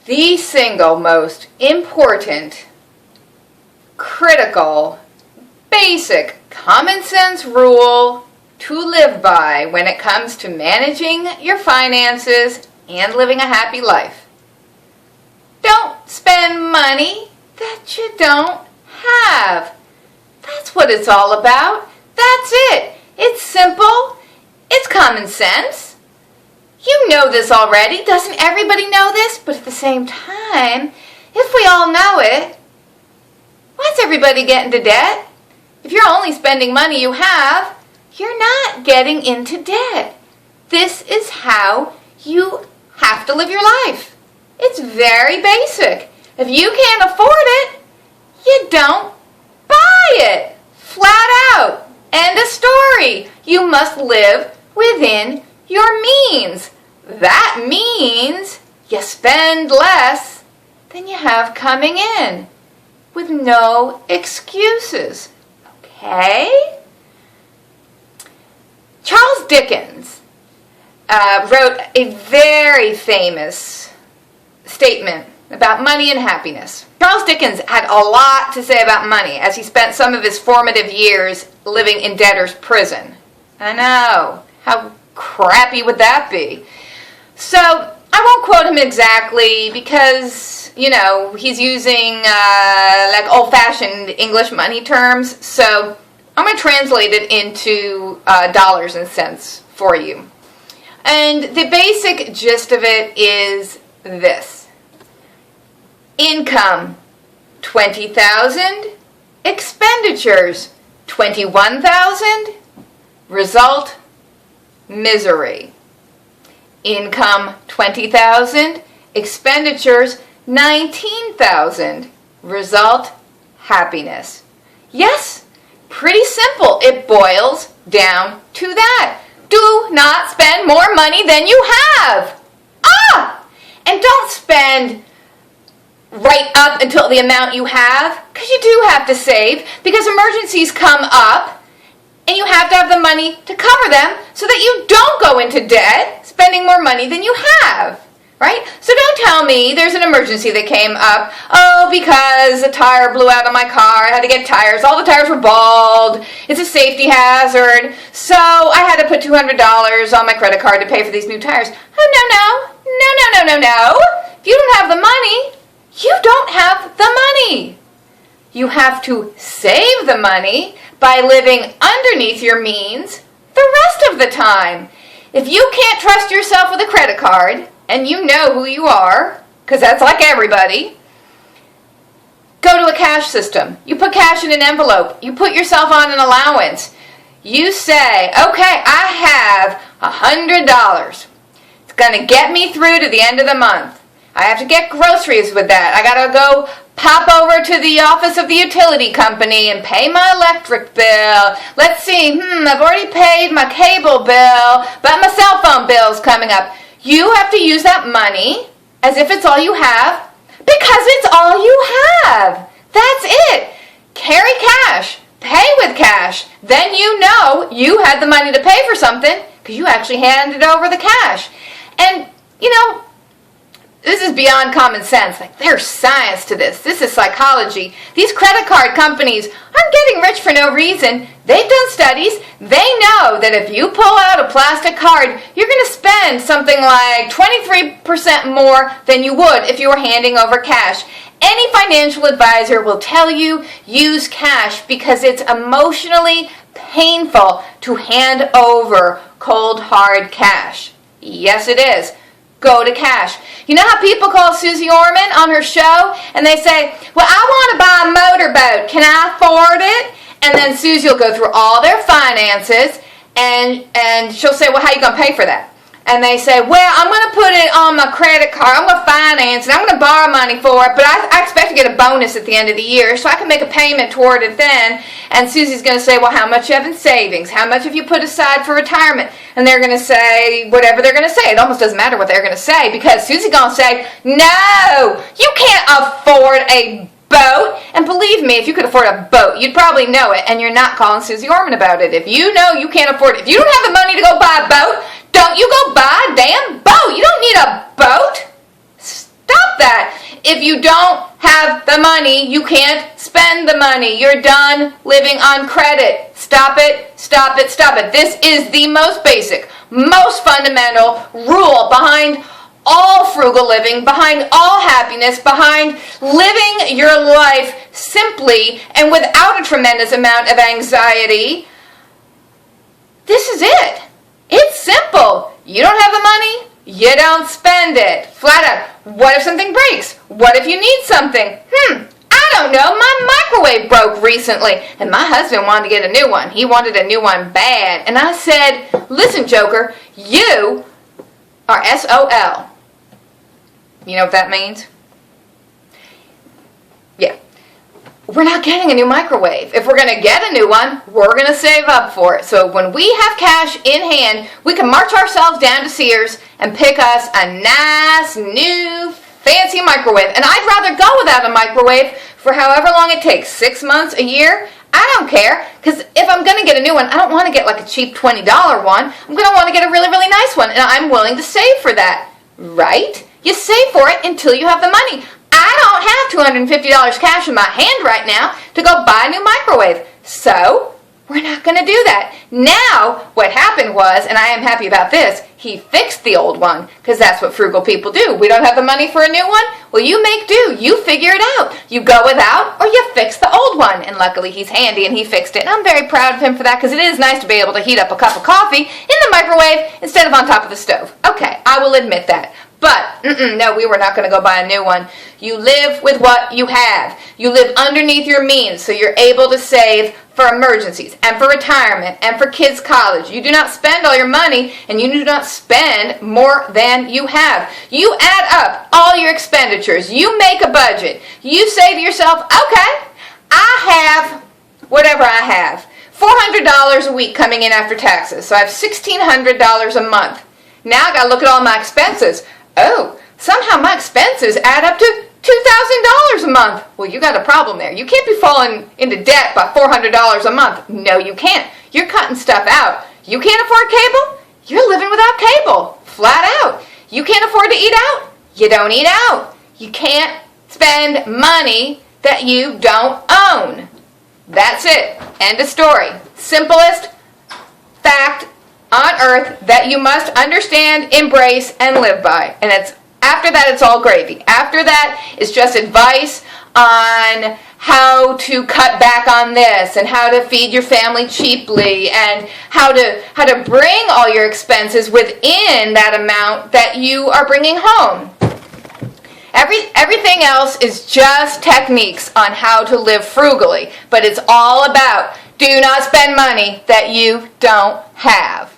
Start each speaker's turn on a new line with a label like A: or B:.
A: The single most important, critical, basic, common sense rule to live by when it comes to managing your finances and living a happy life. Don't spend money that you don't have. That's what it's all about. That's it. It's simple. It's common sense. You know this already. Doesn't everybody know this? But at the same time, if we all know it, why's everybody getting into debt? If you're only spending money you have, you're not getting into debt. This is how you have to live your life. It's very basic. If you can't afford it, you don't buy it. Flat out. End of story. You must live within your means. That means you spend less than you have coming in, with no excuses. Okay? Charles Dickens wrote a very famous statement about money and happiness. Charles Dickens had a lot to say about money as he spent some of his formative years living in debtor's prison. I know. How crappy would that be? So, I won't quote him exactly because, he's using like old-fashioned English money terms. So, I'm going to translate it into dollars and cents for you. And the basic gist of it is this. Income, $20,000. Expenditures, $21,000. Result, misery. Income, $20,000. Expenditures, $19,000. Result, happiness. Yes, pretty simple. It boils down to that. Do not spend more money than you have. And don't spend right up until the amount you have, because you do have to save, because emergencies come up, and you have to have the money to cover them so that you don't go into debt spending more money than you have, right? So don't tell me there's an emergency that came up, because a tire blew out on my car, I had to get tires, all the tires were bald, it's a safety hazard, so I had to put $200 on my credit card to pay for these new tires. Oh, no. If you don't have the money, you don't have the money. You have to save the money by living underneath your means the rest of the time. If you can't trust yourself with a credit card, and you know who you are, because that's like everybody, go to a cash system. You put cash in an envelope. You put yourself on an allowance. You say, okay, I have $100. It's going to get me through to the end of the month. I have to get groceries with that. I got to go pop over to the office of the utility company and pay my electric bill. Let's see, I've already paid my cable bill, but my cell phone bill's coming up. You have to use that money as if it's all you have, because it's all you have. That's it. Carry cash. Pay with cash. Then you know you had the money to pay for something because you actually handed over the cash. And, this is beyond common sense. Like, there's science to this. This is psychology. These credit card companies aren't getting rich for no reason. They've done studies. They know that if you pull out a plastic card, you're going to spend something like 23% more than you would if you were handing over cash. Any financial advisor will tell you use cash because it's emotionally painful to hand over cold, hard cash. Yes, it is. Go to cash. You know how people call Susie Orman on her show and they say, well, I want to buy a motorboat. Can I afford it? And then Susie will go through all their finances and she'll say, well, how are you going to pay for that? And they say, well, I'm going to put it on my credit card. I'm going to finance it. I'm going to borrow money for it. But I expect to get a bonus at the end of the year so I can make a payment toward it then. And Susie's going to say, well, how much you have in savings? How much have you put aside for retirement? And they're going to say whatever they're going to say. It almost doesn't matter what they're going to say because Susie's going to say, no, you can't afford a boat. And believe me, if you could afford a boat, you'd probably know it. And you're not calling Susie Orman about it. If you know you can't afford it, if you don't have the money to go buy a boat, don't you go buy a damn boat. You don't need a boat. Stop that. If you don't have the money, you can't spend the money. You're done living on credit. Stop it, stop it, stop it. This is the most basic, most fundamental rule behind all frugal living, behind all happiness, behind living your life simply and without a tremendous amount of anxiety. This is it. It's simple. You don't have the money, you don't spend it. Flat out. What if something breaks? What if you need something? I don't know. My microwave broke recently, and my husband wanted to get a new one. He wanted a new one bad. And I said, listen, Joker, you are SOL. You know what that means? Yeah. We're not getting a new microwave. If we're going to get a new one, we're going to save up for it. So when we have cash in hand, we can march ourselves down to Sears and pick us a nice, new, fancy microwave. And I'd rather go without a microwave for however long it takes, 6 months, a year. I don't care, because if I'm going to get a new one, I don't want to get like a cheap $20 one. I'm going to want to get a really, really nice one, and I'm willing to save for that, right? You save for it until you have the money. I don't have $250 cash in my hand right now to go buy a new microwave. So, we're not going to do that. Now, what happened was, and I am happy about this, he fixed the old one, because that's what frugal people do. We don't have the money for a new one? Well, you make do. You figure it out. You go without, or you fix the old one. And luckily, he's handy, and he fixed it. And I'm very proud of him for that, because it is nice to be able to heat up a cup of coffee in the microwave instead of on top of the stove. Okay, I will admit that. But, no, we were not going to go buy a new one. You live with what you have. You live underneath your means, so you're able to save for emergencies and for retirement and for kids' college. You do not spend all your money, and you do not spend more than you have. You add up all your expenditures. You make a budget. You say to yourself, okay, I have whatever I have. $400 a week coming in after taxes, so I have $1,600 a month. Now I got to look at all my expenses. Oh, somehow my expenses add up to $2,000 a month. Well, you got a problem there. You can't be falling into debt by $400 a month. No, you can't. You're cutting stuff out. You can't afford cable? You're living without cable. Flat out. You can't afford to eat out? You don't eat out. You can't spend money that you don't own. That's it. End of story. Simplest fact on earth that you must understand, embrace, and live by. And after that, it's all gravy. After that, it's just advice on how to cut back on this and how to feed your family cheaply and how to bring all your expenses within that amount that you are bringing home. Everything else is just techniques on how to live frugally, but it's all about do not spend money that you don't have.